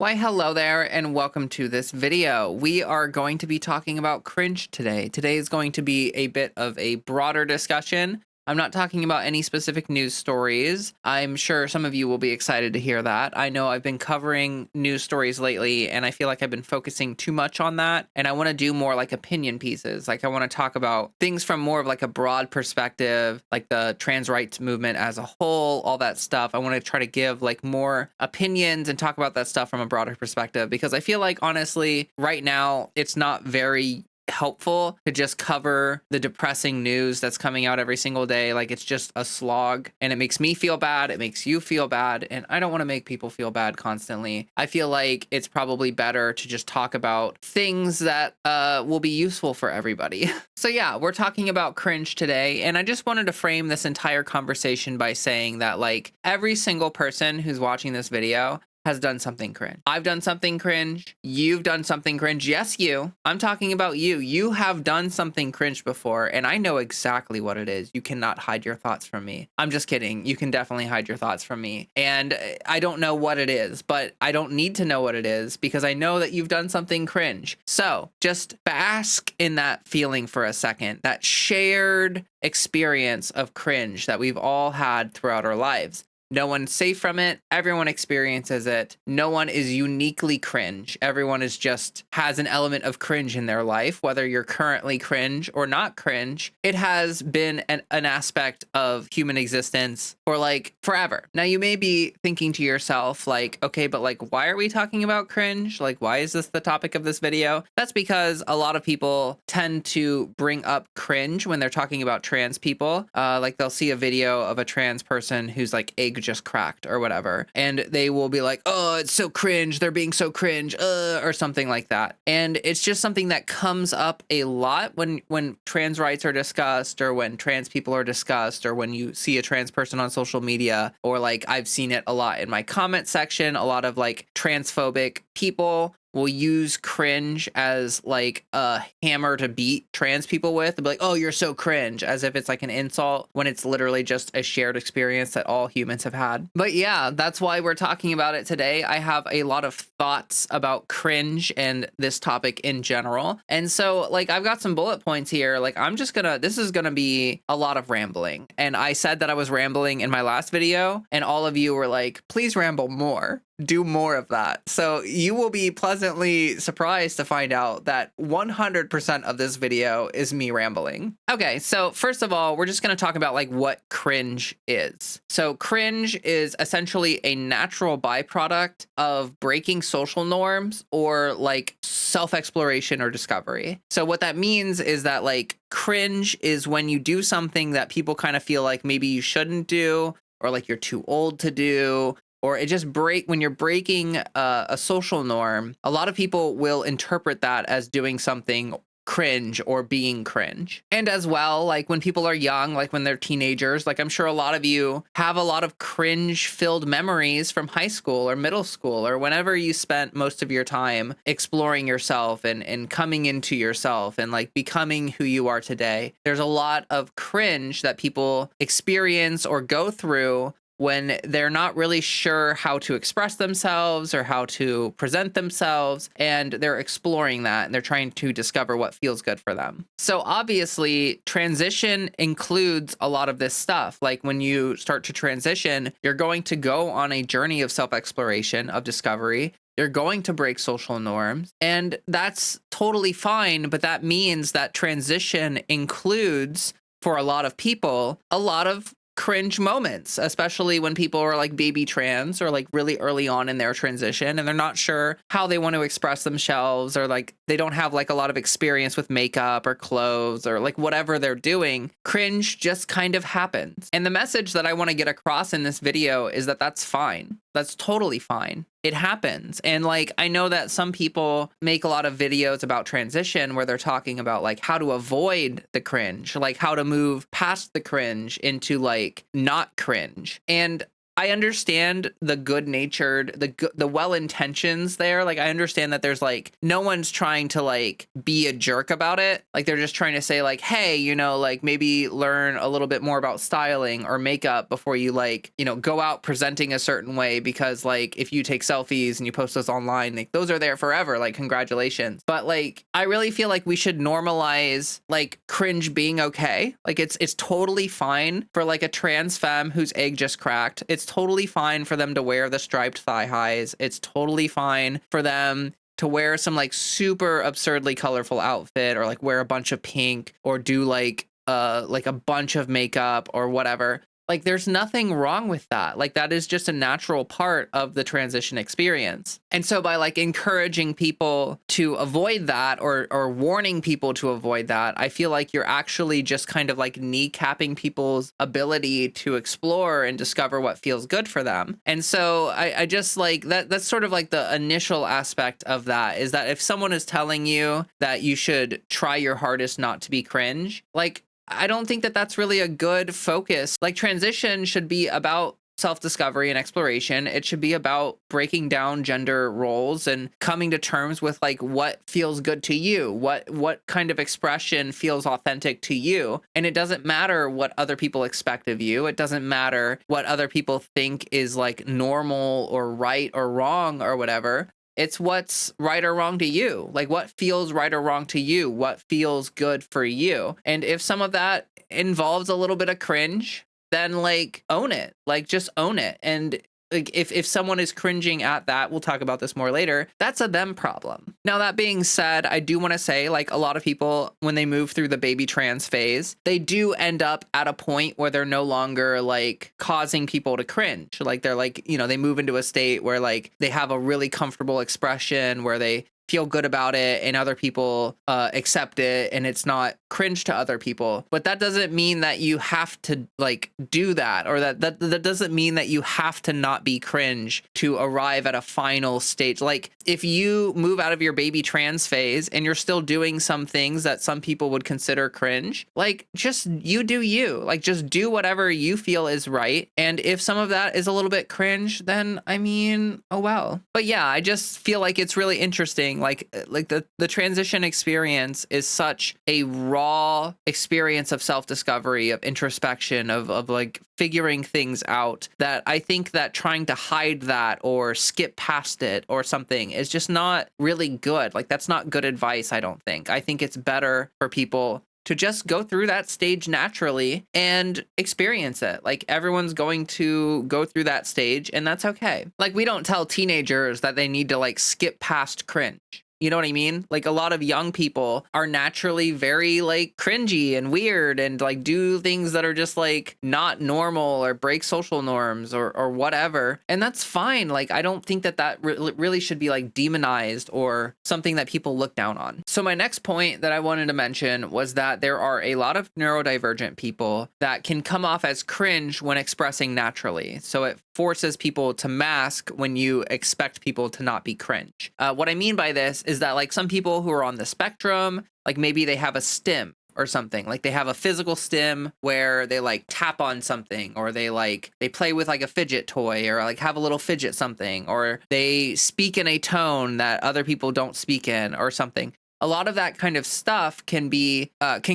Why, hello there, and welcome to this video. We are going to be talking about cringe today. Today is going to be a bit of a broader discussion. I'm not talking about any specific news stories. I'm sure some of you will be excited to hear that. I know I've been covering news stories lately, and I feel like I've been focusing too much on that. And I want to do more like opinion pieces. Like I want to talk about things from more of like a broad perspective, like the trans rights movement as a whole, all that stuff. I want to try to give like more opinions and talk about that stuff from a broader perspective, because I feel like honestly, right now, it's not very helpful to just cover the depressing news that's coming out every single day. Like it's just a slog, and it makes me feel bad, it makes you feel bad, and I don't want to make people feel bad constantly. I feel like it's probably better to just talk about things that will be useful for everybody. So yeah, we're talking about cringe today, and I just wanted to frame this entire conversation by saying that like every single person who's watching this video has done something cringe. I've done something cringe. You've done something cringe. Yes, you. I'm talking about you. You have done something cringe before, and I know exactly what it is. You cannot hide your thoughts from me. I'm just kidding. You can definitely hide your thoughts from me. And I don't know what it is, but I don't need to know what it is because I know that you've done something cringe. So just bask in that feeling for a second, that shared experience of cringe that we've all had throughout our lives. No one's safe from it. Everyone experiences it. No one is uniquely cringe. Everyone is just has an element of cringe in their life, whether you're currently cringe or not cringe. It has been an aspect of human existence for like forever. Now you may be thinking to yourself like, okay, but like, why are we talking about cringe? Like, why is this the topic of this video? That's because a lot of people tend to bring up cringe when they're talking about trans people. Like they'll see a video of a trans person who's like just cracked or whatever, and they will be like, oh, it's so cringe, they're being so cringe, or something like that. And it's just something that comes up a lot when trans rights are discussed, or when trans people are discussed, or when you see a trans person on social media, or like I've seen it a lot in my comment section. A lot of like transphobic people will use cringe as like a hammer to beat trans people with. They'll be like, oh, you're so cringe, as if it's like an insult when it's literally just a shared experience that all humans have had. But yeah, that's why we're talking about it today. I have a lot of thoughts about cringe and this topic in general. And so like I've got some bullet points here. Like this is gonna be a lot of rambling. And I said that I was rambling in my last video, and all of you were like, please ramble more. Do more of that. So you will be pleasantly surprised to find out that 100% of this video is me rambling. Okay, so first of all, we're just going to talk about like what cringe is. So cringe is essentially a natural byproduct of breaking social norms or like self-exploration or discovery. So what that means is that like cringe is when you do something that people kind of feel like maybe you shouldn't do, or like you're too old to do, or it just when you're breaking a social norm. A lot of people will interpret that as doing something cringe or being cringe. And as well, like when people are young, like when they're teenagers, like I'm sure a lot of you have a lot of cringe filled memories from high school or middle school, or whenever you spent most of your time exploring yourself and coming into yourself and like becoming who you are today. There's a lot of cringe that people experience or go through when they're not really sure how to express themselves or how to present themselves, and they're exploring that and they're trying to discover what feels good for them. So obviously, transition includes a lot of this stuff. Like when you start to transition, you're going to go on a journey of self-exploration, of discovery. You're going to break social norms, and that's totally fine, but that means that transition includes, for a lot of people, a lot of cringe moments, especially when people are like baby trans or like really early on in their transition and they're not sure how they want to express themselves, or like they don't have like a lot of experience with makeup or clothes or like whatever they're doing. Cringe just kind of happens. And the message that I want to get across in this video is that that's fine. That's totally fine. It happens. And like, I know that some people make a lot of videos about transition where they're talking about like how to avoid the cringe, like how to move past the cringe into like not cringe. And I understand the good-natured, the well-intentions there. Like, I understand that there's like no one's trying to like be a jerk about it. Like, they're just trying to say like, hey, you know, like maybe learn a little bit more about styling or makeup before you like, you know, go out presenting a certain way, because like if you take selfies and you post those online, like those are there forever. Like, congratulations. But like, I really feel like we should normalize like cringe being okay. Like, it's totally fine for like a trans femme whose egg just cracked. It's totally fine for them to wear the striped thigh highs. It's totally fine for them to wear some like super absurdly colorful outfit, or like wear a bunch of pink, or do like a bunch of makeup or whatever. Like, there's nothing wrong with that. Like, that is just a natural part of the transition experience. And so by like encouraging people to avoid that, or warning people to avoid that, I feel like you're actually just kind of like kneecapping people's ability to explore and discover what feels good for them. And so I just like that's sort of like the initial aspect of that, is that if someone is telling you that you should try your hardest not to be cringe, like, I don't think that that's really a good focus. Like, transition should be about self-discovery and exploration. It should be about breaking down gender roles and coming to terms with like what feels good to you, what kind of expression feels authentic to you. And it doesn't matter what other people expect of you. It doesn't matter what other people think is like normal or right or wrong or whatever. It's what's right or wrong to you. Like, what feels right or wrong to you? What feels good for you? And if some of that involves a little bit of cringe, then like own it. Like, just own it. And like, if someone is cringing at that, we'll talk about this more later, that's a them problem. Now, that being said, I do want to say, like, a lot of people, when they move through the baby trans phase, they do end up at a point where they're no longer like causing people to cringe. Like, they're like, you know, they move into a state where like they have a really comfortable expression where they feel good about it and other people accept it, and it's not cringe to other people. But that doesn't mean that you have to like do that, or that doesn't mean that you have to not be cringe to arrive at a final stage. Like, if you move out of your baby trans phase and you're still doing some things that some people would consider cringe, like, just you do you. Like, just do whatever you feel is right. And if some of that is a little bit cringe, then I mean, oh well. But yeah, I just feel like it's really interesting. Like the transition experience is such a raw experience of self-discovery, of introspection, of like figuring things out, that I think that trying to hide that or skip past it or something is just not really good. Like, that's not good advice, I don't think. I think it's better for people to just go through that stage naturally and experience it. Like, everyone's going to go through that stage, and that's okay. Like, we don't tell teenagers that they need to like skip past cringe. You know what I mean? Like, a lot of young people are naturally very like cringy and weird and like do things that are just like not normal or break social norms or whatever. And that's fine. Like, I don't think that really should be like demonized or something that people look down on. So my next point that I wanted to mention was that there are a lot of neurodivergent people that can come off as cringe when expressing naturally. So it forces people to mask when you expect people to not be cringe. What I mean by this is that like some people who are on the spectrum, like maybe they have a stim or something, like they have a physical stim where they like tap on something, or they play with like a fidget toy, or like have a little fidget something, or they speak in a tone that other people don't speak in or something. A lot of that kind of stuff can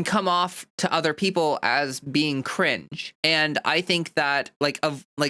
come off to other people as being cringe. And I think that like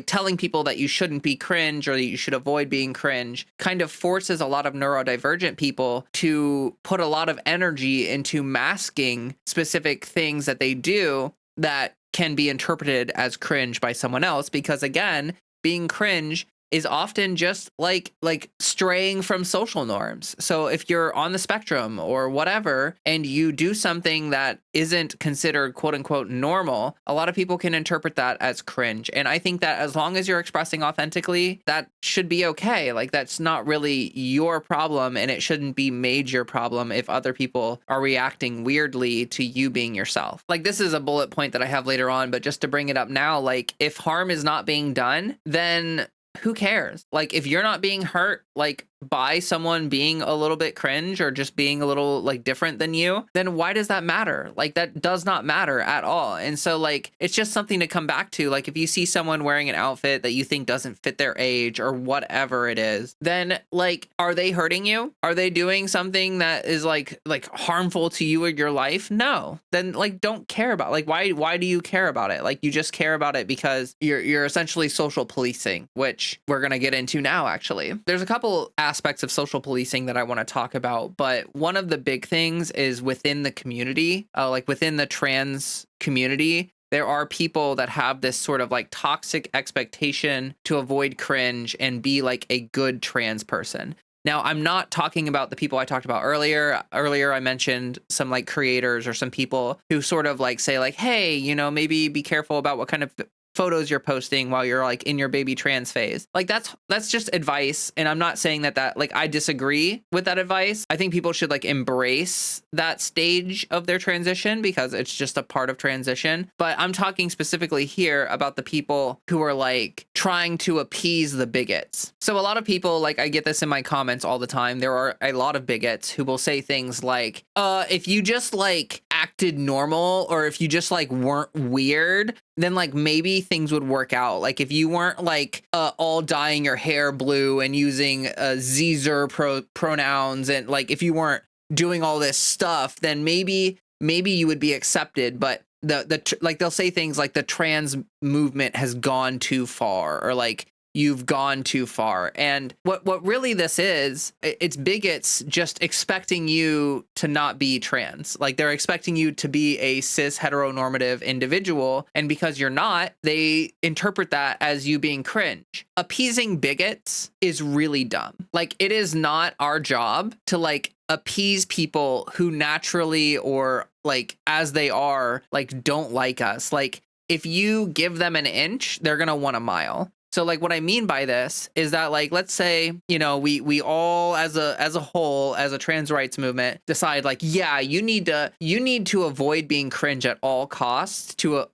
telling people that you shouldn't be cringe or that you should avoid being cringe kind of forces a lot of neurodivergent people to put a lot of energy into masking specific things that they do that can be interpreted as cringe by someone else. Because again, being cringe is often just like straying from social norms. So if you're on the spectrum or whatever, and you do something that isn't considered quote unquote normal, a lot of people can interpret that as cringe. And I think that as long as you're expressing authentically, that should be okay. Like, that's not really your problem, and it shouldn't be made your problem if other people are reacting weirdly to you being yourself. Like, this is a bullet point that I have later on, but just to bring it up now, like, if harm is not being done, then who cares? Like, if you're not being hurt, like by someone being a little bit cringe or just being a little like different than you, then why does that matter? Like that does not matter at all. And so like it's just something to come back to. Like if you see someone wearing an outfit that you think doesn't fit their age or whatever it is, then like are they hurting you? Are they doing something that is like harmful to you or your life? No. Then like don't care about like why do you care about it? Like you just care about it because you're essentially social policing, which we're going to get into now actually. There's a couple aspects of social policing that I want to talk about, but one of the big things is within the community, like within the trans community, there are people that have this sort of like toxic expectation to avoid cringe and be like a good trans person. Now, I'm not talking about the people I talked about earlier. Earlier, I mentioned some like creators or some people who sort of like say like, hey, you know, maybe be careful about what kind of photos you're posting while you're like in your baby trans phase. Like that's just advice. And I'm not saying that like I disagree with that advice. I think people should like embrace that stage of their transition because it's just a part of transition. But I'm talking specifically here about the people who are like trying to appease the bigots. So a lot of people, like I get this in my comments all the time. There are a lot of bigots who will say things like, if you just like acted normal or if you just like weren't weird, then like maybe things would work out. Like if you weren't like all dyeing your hair blue and using Zer pronouns, and like if you weren't doing all this stuff, then maybe you would be accepted. But like they'll say things like the trans movement has gone too far, or like you've gone too far. And what really this is, it's bigots just expecting you to not be trans. Like they're expecting you to be a cis heteronormative individual. And because you're not, they interpret that as you being cringe. Appeasing bigots is really dumb. Like it is not our job to like appease people who naturally or like as they are, like don't like us. Like if you give them an inch, they're going to want a mile. So like what I mean by this is that like let's say, you know, we all as a whole, as a trans rights movement, decide like, yeah, you need to avoid being cringe at all costs to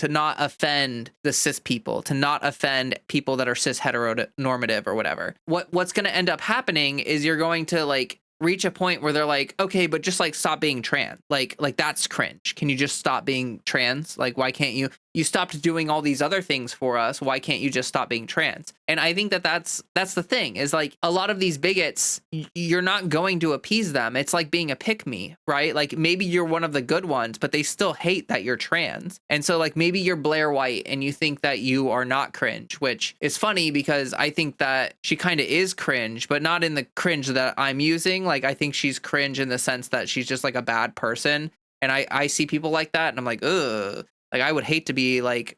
not offend the cis people, to not offend people that are cis heteronormative or whatever. What's going to end up happening is you're going to like reach a point where they're like, okay, but just like stop being trans. Like that's cringe. Can you just stop being trans? Like, why can't you stopped doing all these other things for us. Why can't you just stop being trans? And I think that's the thing is like a lot of these bigots, you're not going to appease them. It's like being a pick me, right? Like maybe you're one of the good ones, but they still hate that you're trans. And so like maybe you're Blair White and you think that you are not cringe, which is funny because I think that she kind of is cringe, but not in the cringe that I'm using. Like I think she's cringe in the sense that she's just like a bad person. And I see people like that and I'm like, ugh. Like, I would hate to be like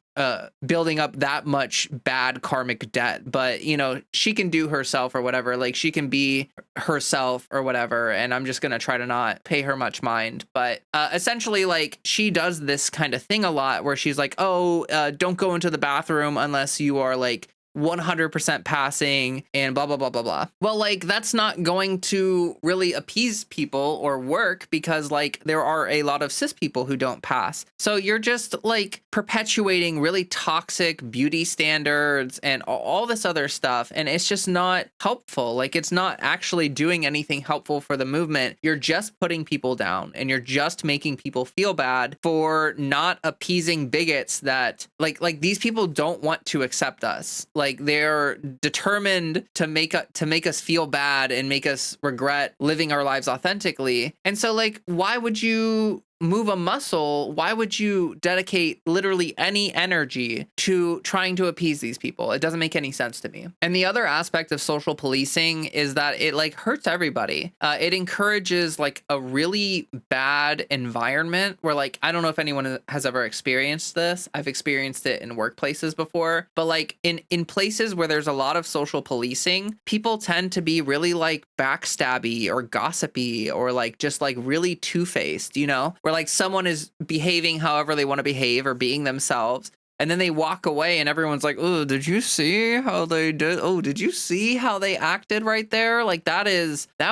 building up that much bad karmic debt, but you know, she can do herself or whatever. Like she can be herself or whatever. And I'm just going to try to not pay her much mind. But essentially, like she does this kind of thing a lot where she's like, oh, don't go into the bathroom unless you are like 100% passing and blah, blah, blah, blah, blah. Well, like that's not going to really appease people or work because like there are a lot of cis people who don't pass. So you're just like perpetuating really toxic beauty standards and all this other stuff. And it's just not helpful. Like it's not actually doing anything helpful for the movement. You're just putting people down and you're just making people feel bad for not appeasing bigots that like these people don't want to accept us. Like they're determined to make us feel bad and make us regret living our lives authentically. And so like, why would you move a muscle? Why would you dedicate literally any energy to trying to appease these people? It doesn't make any sense to me. And the other aspect of social policing is that it like hurts everybody. It encourages like a really bad environment where like, I don't know if anyone has ever experienced this. I've experienced it in workplaces before, but like in places where there's a lot of social policing, people tend to be really like backstabby or gossipy or like just like really two-faced, you know, where like someone is behaving however they want to behave or being themselves. And then they walk away and everyone's like, oh, did you see how they did? Oh, did you see how they acted right there? Like that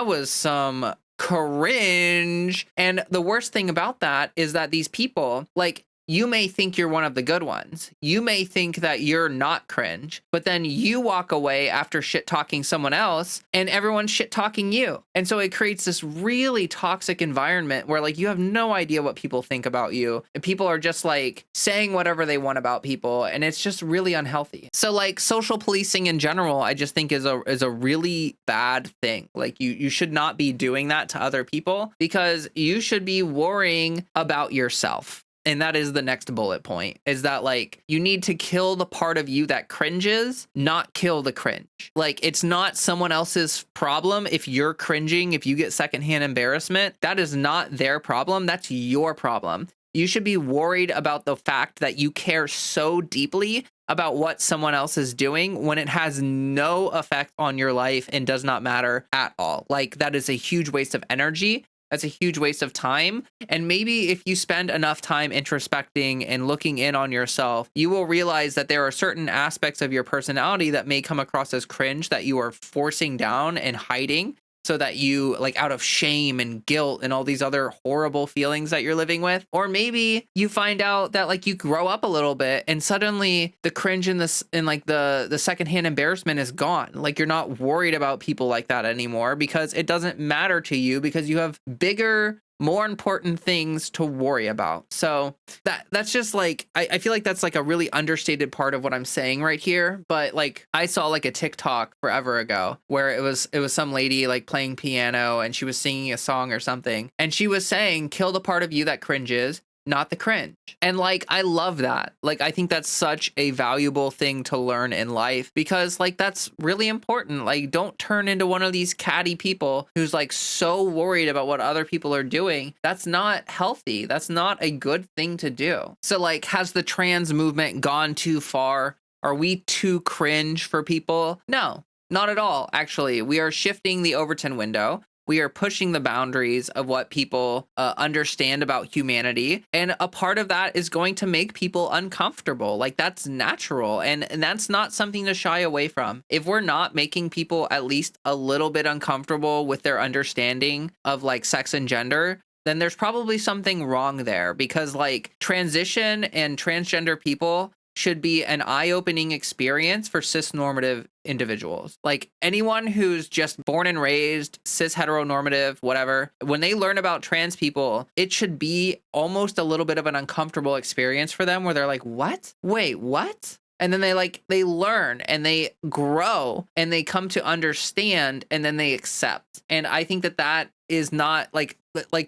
was some cringe. And the worst thing about that is that these people, like you may think you're one of the good ones. You may think that you're not cringe, but then you walk away after shit talking someone else and everyone's shit talking you. And so it creates this really toxic environment where like you have no idea what people think about you. And people are just like saying whatever they want about people. And it's just really unhealthy. So like social policing in general, I just think is a really bad thing. Like you should not be doing that to other people because you should be worrying about yourself. And that is the next bullet point, is that like you need to kill the part of you that cringes, not kill the cringe. Like it's not someone else's problem if you're cringing, if you get secondhand embarrassment. That is not their problem. That's your problem. You should be worried about the fact that you care so deeply about what someone else is doing when it has no effect on your life and does not matter at all. Like that is a huge waste of energy. That's a huge waste of time. And maybe if you spend enough time introspecting and looking in on yourself, you will realize that there are certain aspects of your personality that may come across as cringe that you are forcing down and hiding so that you like out of shame and guilt and all these other horrible feelings that you're living with. Or maybe you find out that like you grow up a little bit and suddenly the cringe and like the secondhand embarrassment is gone. Like you're not worried about people like that anymore because it doesn't matter to you because you have bigger, more important things to worry about. So that's just like, I feel like that's like a really understated part of what I'm saying right here. But like I saw like a TikTok forever ago where it was some lady like playing piano and she was singing a song or something. And she was saying, kill the part of you that cringes, not the cringe. And like, I love that. Like, I think that's such a valuable thing to learn in life because like, that's really important. Like, don't turn into one of these catty people who's like so worried about what other people are doing. That's not healthy. That's not a good thing to do. So like, has the trans movement gone too far? Are we too cringe for people? No, not at all. Actually, we are shifting the Overton window. We are pushing the boundaries of what people understand about humanity. And a part of that is going to make people uncomfortable. Like that's natural. And that's not something to shy away from. If we're not making people at least a little bit uncomfortable with their understanding of like sex and gender, then there's probably something wrong there because like transition and transgender people should be an eye-opening experience for cis-normative individuals. Like anyone who's just born and raised cis heteronormative, whatever, when they learn about trans people, it should be almost a little bit of an uncomfortable experience for them where they're like, what? Wait, what? And then they learn and they grow and they come to understand and then they accept. And I think that is not like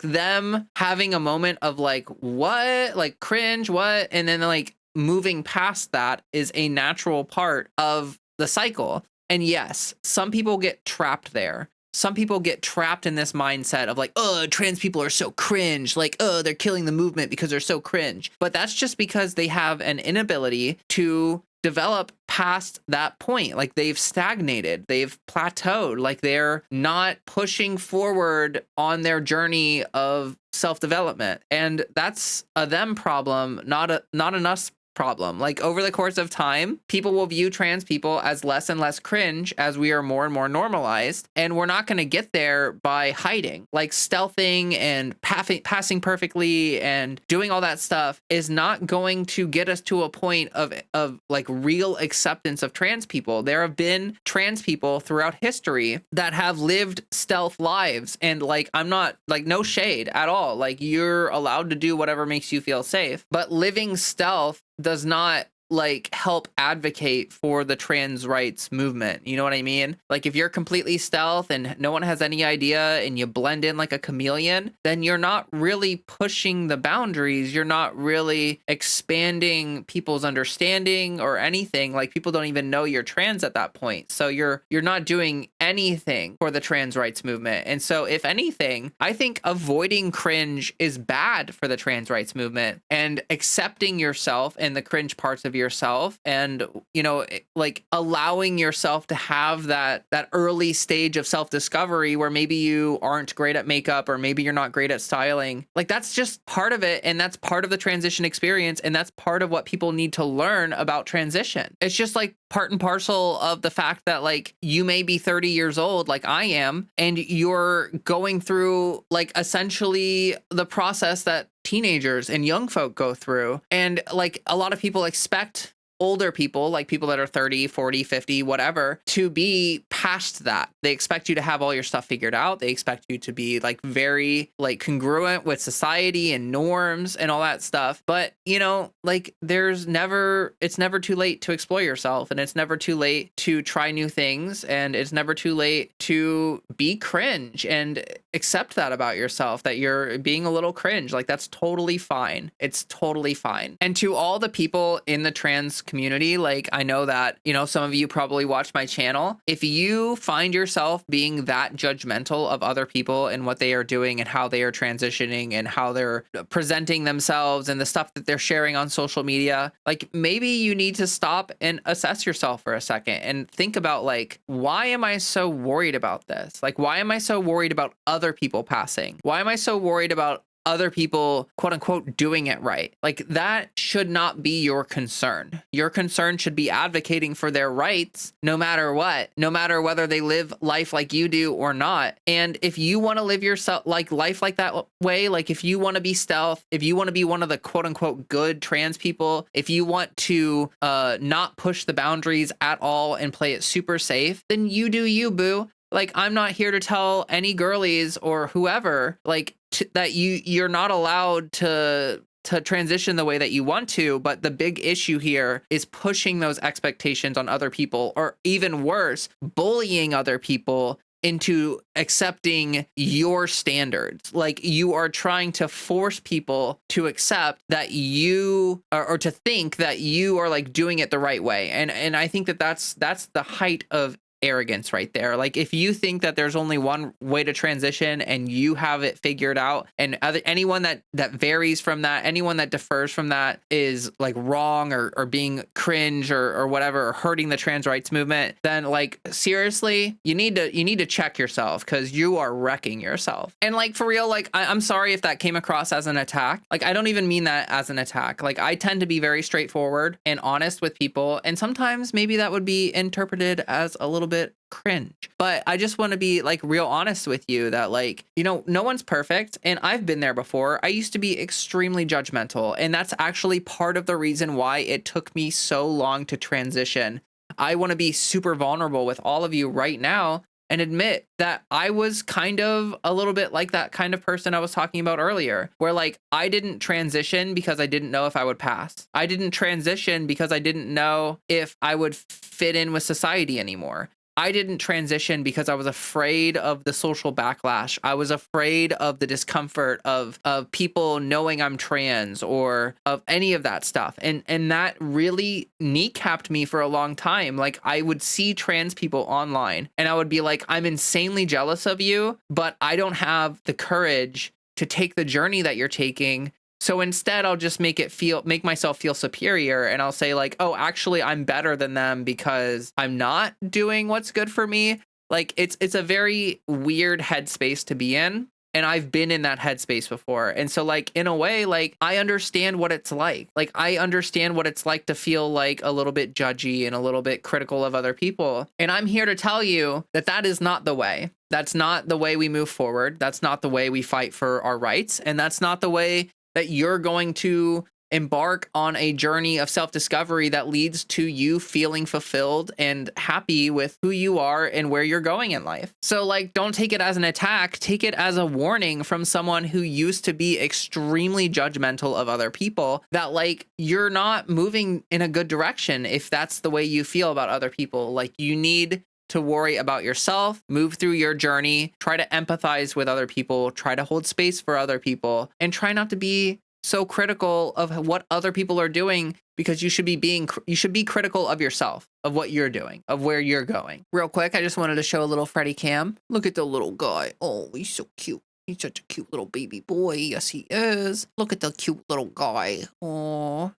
them having a moment of like, what? Like cringe, what? And then like moving past that is a natural part of the cycle. And yes, some people get trapped there. Some people get trapped in this mindset of like, oh, trans people are so cringe. Like, oh, they're killing the movement because they're so cringe. But that's just because they have an inability to develop past that point. Like they've stagnated, they've plateaued, like they're not pushing forward on their journey of self-development. And that's a them problem, not an us problem. Like over the course of time, people will view trans people as less and less cringe as we are more and more normalized. And we're not going to get there by hiding. Like stealthing and passing perfectly and doing all that stuff is not going to get us to a point of like real acceptance of trans people. There have been trans people throughout history that have lived stealth lives. And like, I'm not like no shade at all. Like you're allowed to do whatever makes you feel safe, but living stealth does not like help advocate for the trans rights movement. You know what I mean? Like if you're completely stealth and no one has any idea and you blend in like a chameleon, then you're not really pushing the boundaries. You're not really expanding people's understanding or anything. Like people don't even know you're trans at that point. So you're not doing anything for the trans rights movement. And so if anything, I think avoiding cringe is bad for the trans rights movement and accepting yourself and the cringe parts of yourself and, you know, like allowing yourself to have that early stage of self-discovery where maybe you aren't great at makeup or maybe you're not great at styling. Like that's just part of it. And that's part of the transition experience. And that's part of what people need to learn about transition. It's just like part and parcel of the fact that like you may be 30 years old like I am, and you're going through like essentially the process that teenagers and young folk go through. And like a lot of people expect older people, like people that are 30, 40, 50, whatever, to be past that. They expect you to have all your stuff figured out. They expect you to be like very like congruent with society and norms and all that stuff. But, you know, like it's never too late to explore yourself, and it's never too late to try new things, and it's never too late to be cringe and accept that about yourself, that you're being a little cringe. Like that's totally fine. It's totally fine. And to all the people in the trans community, like I know that, you know, some of you probably watch my channel. If you find yourself being that judgmental of other people and what they are doing and how they are transitioning and how they're presenting themselves and the stuff that they're sharing on social media, like maybe you need to stop and assess yourself for a second and think about like, why am I so worried about this? Like, why am I so worried about other people passing? Why am I so worried about other people, quote unquote, doing it right? Like that should not be your concern. Your concern should be advocating for their rights no matter what, no matter whether they live life like you do or not. And if you want to live yourself like life like that way, like if you want to be stealth, if you want to be one of the quote unquote good trans people, if you want to not push the boundaries at all and play it super safe, then you do you, boo. Like, I'm not here to tell any girlies or whoever, like, that you're not allowed to transition the way that you want to. But the big issue here is pushing those expectations on other people, or even worse, bullying other people into accepting your standards. Like you are trying to force people to accept that you or to think that you are like doing it the right way. And I think that that's the height of arrogance right there. Like if you think that there's only one way to transition and you have it figured out, and anyone that varies from that, anyone that differs from that is like wrong or being cringe or whatever, or hurting the trans rights movement, then like seriously, you need to check yourself, because you are wrecking yourself. And like for real, like I'm sorry if that came across as an attack. Like I don't even mean that as an attack. Like I tend to be very straightforward and honest with people, and sometimes maybe that would be interpreted as a little bit cringe. But I just want to be like real honest with you that like, you know, no one's perfect, and I've been there before. I used to be extremely judgmental, and that's actually part of the reason why it took me so long to transition. I want to be super vulnerable with all of you right now and admit that I was kind of a little bit like that kind of person I was talking about earlier, where like I didn't transition because I didn't know if I would pass. I didn't transition because I didn't know if I would fit in with society anymore. I didn't transition because I was afraid of the social backlash. I was afraid of the discomfort of people knowing I'm trans, or of any of that stuff. And that really kneecapped me for a long time. Like I would see trans people online and I would be like, I'm insanely jealous of you, but I don't have the courage to take the journey that you're taking. So instead, I'll just make myself feel superior. And I'll say like, oh, actually, I'm better than them because I'm not doing what's good for me. Like it's a very weird headspace to be in. And I've been in that headspace before. And so like, in a way, like I understand what it's like. Like I understand what it's like to feel like a little bit judgy and a little bit critical of other people. And I'm here to tell you that that is not the way. That's not the way we move forward. That's not the way we fight for our rights. And that's not the way that you're going to embark on a journey of self-discovery that leads to you feeling fulfilled and happy with who you are and where you're going in life. So like, don't take it as an attack, take it as a warning from someone who used to be extremely judgmental of other people, that like, you're not moving in a good direction if that's the way you feel about other people. Like you need to worry about yourself, move through your journey, try to empathize with other people, try to hold space for other people, and try not to be so critical of what other people are doing, because you should be critical of yourself, of what you're doing, of where you're going. Real quick, I just wanted to show a little Freddie Cam. Look at the little guy. Oh, he's so cute. He's such a cute little baby boy. Yes, he is. Look at the cute little guy. Oh,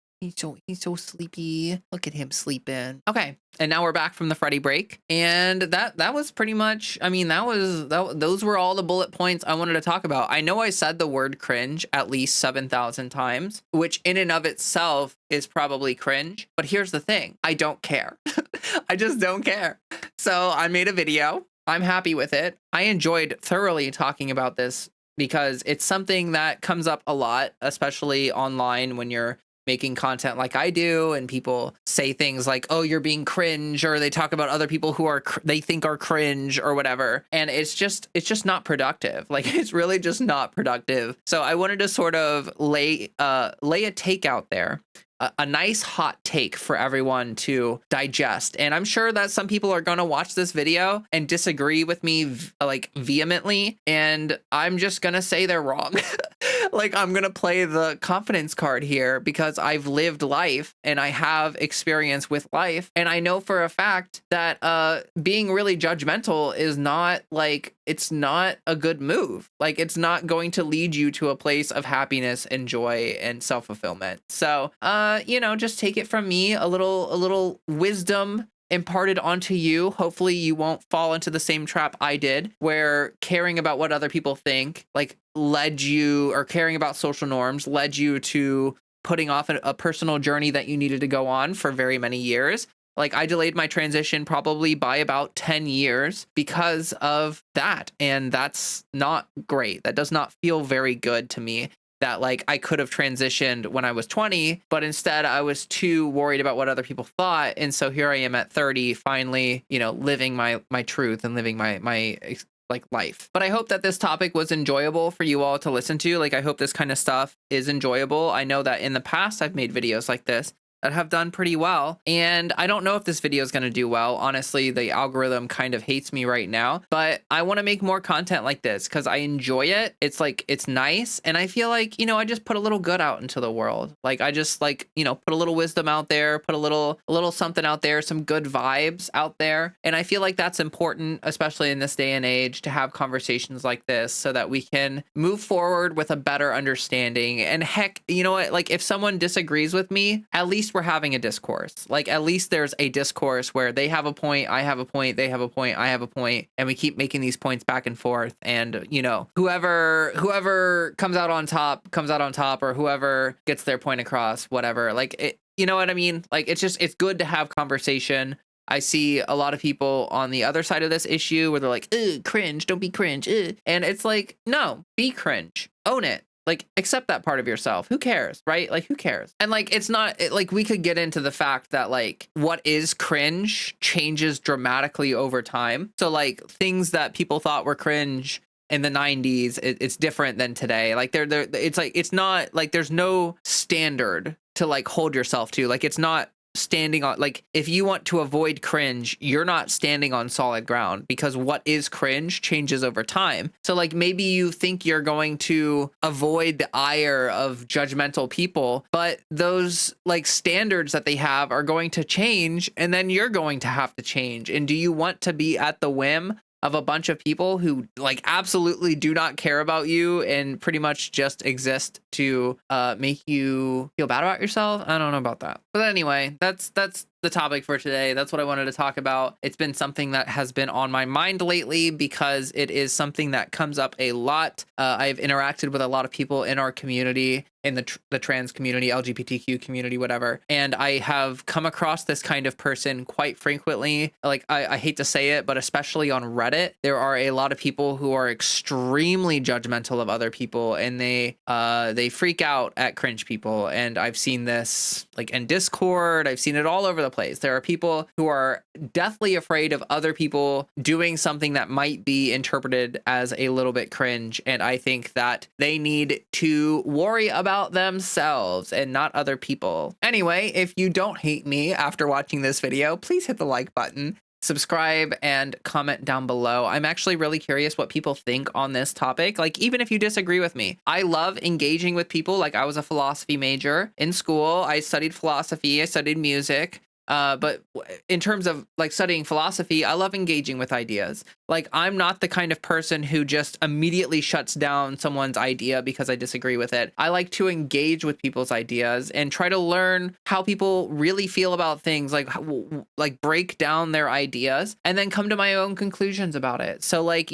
He's so sleepy. Look at him sleeping. Okay. And now we're back from the Freddy break. And that was pretty much, I mean, those were all the bullet points I wanted to talk about. I know I said the word cringe at least 7,000 times, which in and of itself is probably cringe. But here's the thing. I don't care. I just don't care. So I made a video. I'm happy with it. I enjoyed thoroughly talking about this because it's something that comes up a lot, especially online when you're making content like I do, and people say things like, oh, you're being cringe, or they talk about other people who they think are cringe or whatever. And it's just not productive. Like, it's really just not productive. So I wanted to sort of lay a take out there, a nice hot take for everyone to digest. And I'm sure that some people are going to watch this video and disagree with me like vehemently. And I'm just going to say they're wrong. Like, I'm going to play the confidence card here because I've lived life and I have experience with life. And I know for a fact that being really judgmental is not like, it's not a good move. Like, it's not going to lead you to a place of happiness and joy and self-fulfillment. So, just take it from me, a little wisdom imparted onto you. Hopefully you won't fall into the same trap I did, where caring about what other people think, like, led you, or caring about social norms led you to putting off a personal journey that you needed to go on for very many years. Like, I delayed my transition probably by about 10 years because of that. And that's not great. That does not feel very good to me. That, like, I could have transitioned when I was 20, but instead I was too worried about what other people thought. And so here I am at 30, finally, living my truth and living my like life. But I hope that this topic was enjoyable for you all to listen to. Like, I hope this kind of stuff is enjoyable. I know that in the past I've made videos like this that have done pretty well. And I don't know if this video is going to do well. Honestly, the algorithm kind of hates me right now, but I want to make more content like this because I enjoy it. It's like, it's nice. And I feel like, I just put a little good out into the world. Like, I just put a little wisdom out there, put a little something out there, some good vibes out there. And I feel like that's important, especially in this day and age, to have conversations like this so that we can move forward with a better understanding. And heck, you know what? Like, if someone disagrees with me, at least we're having a discourse. Like, at least there's a discourse where they have a point, I have a point, they have a point, I have a point, and we keep making these points back and forth. And whoever comes out on top, or whoever gets their point across, whatever. Like, it, you know what I mean? Like, it's good to have conversation. I see a lot of people on the other side of this issue where they're like, ugh, cringe, don't be cringe. Ugh. And it's like, no, be cringe, own it. Like, accept that part of yourself. Who cares, right? Like, who cares? And like, it's not like, we could get into the fact that, like, what is cringe changes dramatically over time. So, like, things that people thought were cringe in the 90s, it's different than today. Like, it's like, it's not like, there's no standard to, like, hold yourself to. Like, it's not standing on, like, if you want to avoid cringe, you're not standing on solid ground, because what is cringe changes over time. So, like, maybe you think you're going to avoid the ire of judgmental people, but those, like, standards that they have are going to change, and then you're going to have to change. And do you want to be at the whim of a bunch of people who, like, absolutely do not care about you and pretty much just exist to make you feel bad about yourself? I don't know about that. But anyway, that's the topic for today. That's what I wanted to talk about. It's been something that has been on my mind lately because it is something that comes up a lot. I've interacted with a lot of people in our community, in the trans community, LGBTQ community, whatever. And I have come across this kind of person quite frequently. Like, I hate to say it, but especially on Reddit, there are a lot of people who are extremely judgmental of other people, and they freak out at cringe people. And I've seen this, like, in Discord. I've seen it all over the place. There are people who are deathly afraid of other people doing something that might be interpreted as a little bit cringe. And I think that they need to worry about themselves and not other people. Anyway, if you don't hate me after watching this video, please hit the like button, subscribe, and comment down below. I'm actually really curious what people think on this topic. Like, even if you disagree with me, I love engaging with people. Like, I was a philosophy major in school. I studied philosophy. I studied music. But in terms of like studying philosophy, I love engaging with ideas. Like, I'm not the kind of person who just immediately shuts down someone's idea because I disagree with it. I like to engage with people's ideas and try to learn how people really feel about things, like break down their ideas and then come to my own conclusions about it. So like,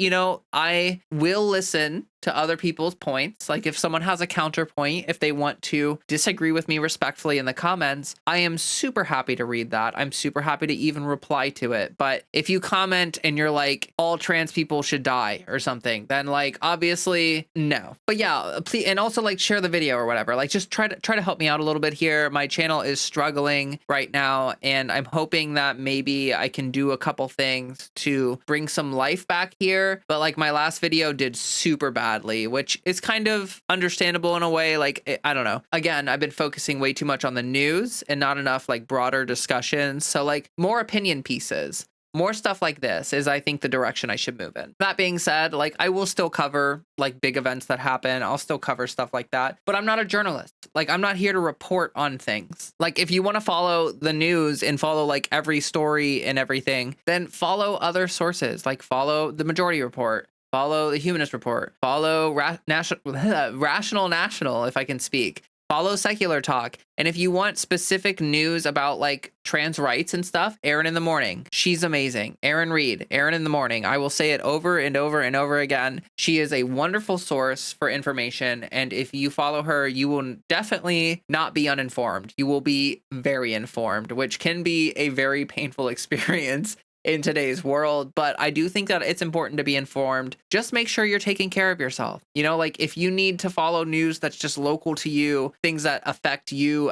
I will listen to other people's points. Like if someone has a counterpoint, if they want to disagree with me respectfully in the comments, I am super happy to read that. I'm super happy to even reply to it. But if you comment and you're like, all trans people should die or something, then like obviously no. But yeah, please, and also like share the video or whatever. Like just try to help me out a little bit here. My channel is struggling right now, and I'm hoping that maybe I can do a couple things to bring some life back here. But like my last video did super badly, which is kind of understandable in a way. Like, I don't know. Again, I've been focusing way too much on the news and not enough like broader discussions. So like more opinion pieces. More stuff like this is, I think, the direction I should move in. That being said, like I will still cover like big events that happen. I'll still cover stuff like that, but I'm not a journalist. Like I'm not here to report on things. Like if you want to follow the news and follow like every story and everything, then follow other sources. Like follow the Majority Report. Follow the Humanist Report. Follow Rational National, if I can speak. Follow Secular Talk. And if you want specific news about like trans rights and stuff, Erin in the Morning. She's amazing. Erin Reed, Erin in the Morning. I will say it over and over and over again. She is a wonderful source for information. And if you follow her, you will definitely not be uninformed. You will be very informed, which can be a very painful experience in today's world. But I do think that it's important to be informed. Just make sure you're taking care of yourself. Like if you need to follow news that's just local to you, things that affect you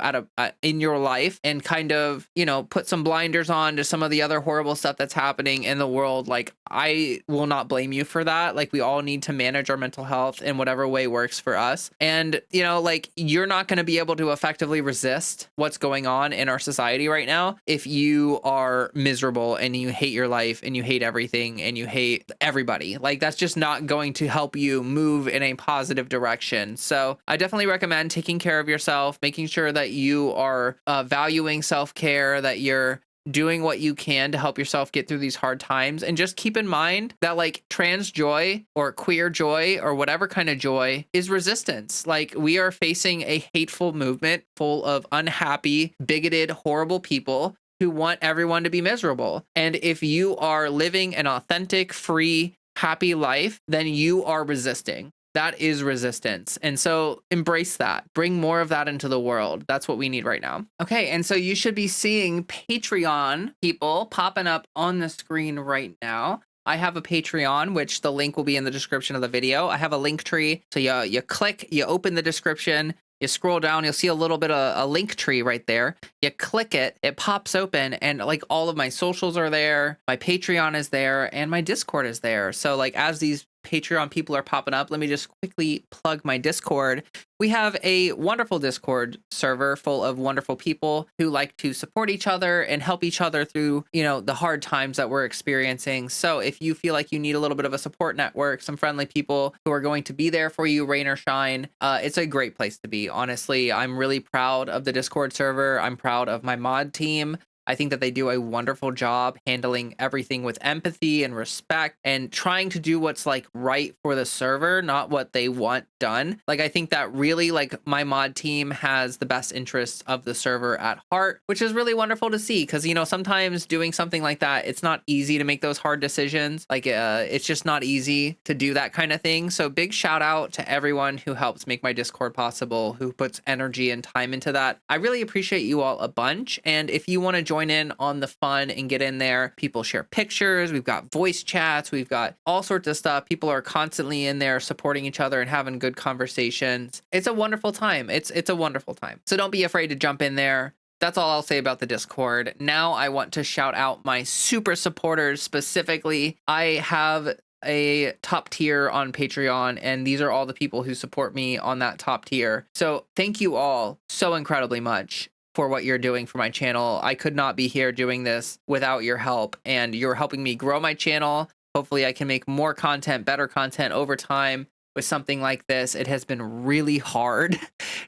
in your life, and kind of, put some blinders on to some of the other horrible stuff that's happening in the world, like I will not blame you for that. Like we all need to manage our mental health in whatever way works for us. And, like you're not going to be able to effectively resist what's going on in our society right now if you are miserable and you hate your life and you hate everything and you hate everybody. Like that's just not going to help you move in a positive direction. So I definitely recommend taking care of yourself, making sure that you are valuing self-care, that you're doing what you can to help yourself get through these hard times. And just keep in mind that like trans joy or queer joy or whatever kind of joy is resistance. Like we are facing a hateful movement full of unhappy, bigoted, horrible people who want everyone to be miserable. And if you are living an authentic, free, happy life, then you are resisting. That is resistance. And so embrace that. Bring more of that into the world. That's what we need right now. Okay, and so you should be seeing Patreon people popping up on the screen right now. I have a Patreon, which the link will be in the description of the video. I have a link tree. So you click, you open the description, you scroll down, you'll see a little bit of a link tree right there. You click it, it pops open, and like all of my socials are there, my Patreon is there, and my Discord is there. So like as these Patreon people are popping up, let me just quickly plug my Discord. We have a wonderful Discord server full of wonderful people who like to support each other and help each other through, the hard times that we're experiencing. So if you feel like you need a little bit of a support network, some friendly people who are going to be there for you, rain or shine, it's a great place to be. Honestly, I'm really proud of the Discord server. I'm proud of my mod team. I think that they do a wonderful job handling everything with empathy and respect and trying to do what's like right for the server, not what they want done. Like, I think that really like my mod team has the best interests of the server at heart, which is really wonderful to see. Cause sometimes doing something like that, it's not easy to make those hard decisions. Like, it's just not easy to do that kind of thing. So big shout out to everyone who helps make my Discord possible, who puts energy and time into that. I really appreciate you all a bunch. And if you want to join in on the fun and get in there, people share pictures, we've got voice chats, we've got all sorts of stuff. People are constantly in there supporting each other and having good conversations. It's a wonderful time. It's a wonderful time. So don't be afraid to jump in there. That's all I'll say about the Discord. Now I want to shout out my super supporters specifically. I have a top tier on Patreon, and these are all the people who support me on that top tier. So thank you all so incredibly much for what you're doing for my channel. I could not be here doing this without your help, and you're helping me grow my channel. Hopefully I can make more content, better content over time with something like this, it has been really hard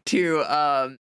to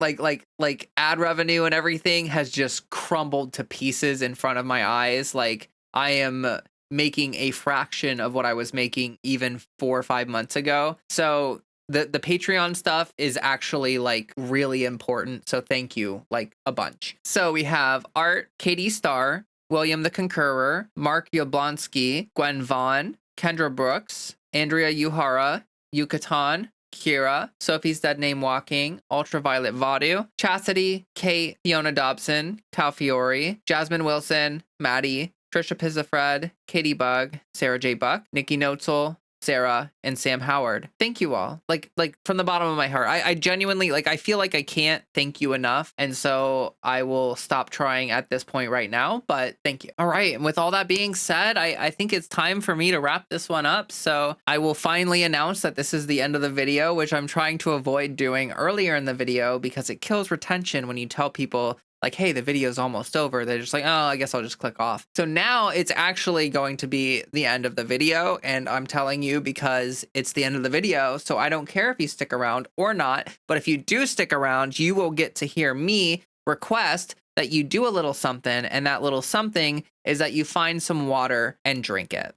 like ad revenue and everything has just crumbled to pieces in front of my eyes. Like I am making a fraction of what I was making even 4 or 5 months ago. So the Patreon stuff is actually like really important. So thank you like a bunch. So we have Art, Katie Starr, William the Concurrer, Mark Yablonsky, Gwen Vaughn, Kendra Brooks, Andrea Uhara, Yucatan, Kira, Sophie's Dead Name Walking, Ultraviolet Vadu, Chastity, Kate, Fiona Dobson, Cal Fiore, Jasmine Wilson, Maddie, Trisha Pizzafred, Katie Bug, Sarah J. Buck, Nikki Notzel, Sarah, and Sam Howard. Thank you all. Like from the bottom of my heart. I genuinely like I feel like I can't thank you enough. And so I will stop trying at this point right now. But thank you. All right. And with all that being said, I think it's time for me to wrap this one up. So I will finally announce that this is the end of the video, which I'm trying to avoid doing earlier in the video because it kills retention when you tell people like, hey, the video's almost over. They're just like, oh, I guess I'll just click off. So now it's actually going to be the end of the video. And I'm telling you because it's the end of the video. So I don't care if you stick around or not. But if you do stick around, you will get to hear me request that you do a little something. And that little something is that you find some water and drink it.